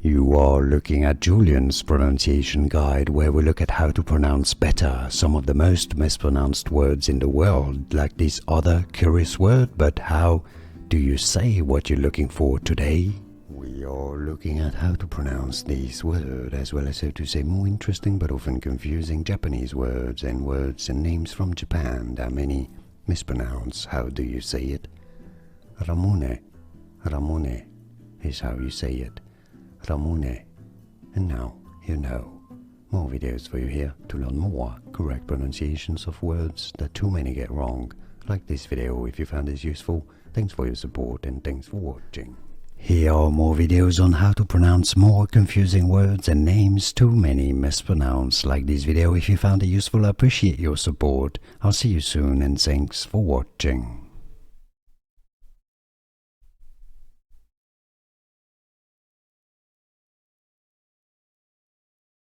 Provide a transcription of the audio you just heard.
You are looking at Julian's pronunciation guide, where we look at how to pronounce better some of the most mispronounced words in the world, like this other curious word. But how do you say what you're looking for today? We are looking at how to pronounce these words, as well as how to say more interesting but often confusing Japanese words and names from Japan that many mispronounce. How do you say it? Ramune. Ramune is how you say it. Ramune. And now you know. More videos for you here to learn more correct pronunciations of words that too many get wrong. Like this video if you found this useful. Thanks for your support and thanks for watching. Here are more videos on how to pronounce more confusing words and names too many mispronounce. Like this video if you found it useful. I appreciate your support. I'll see you soon and thanks for watching.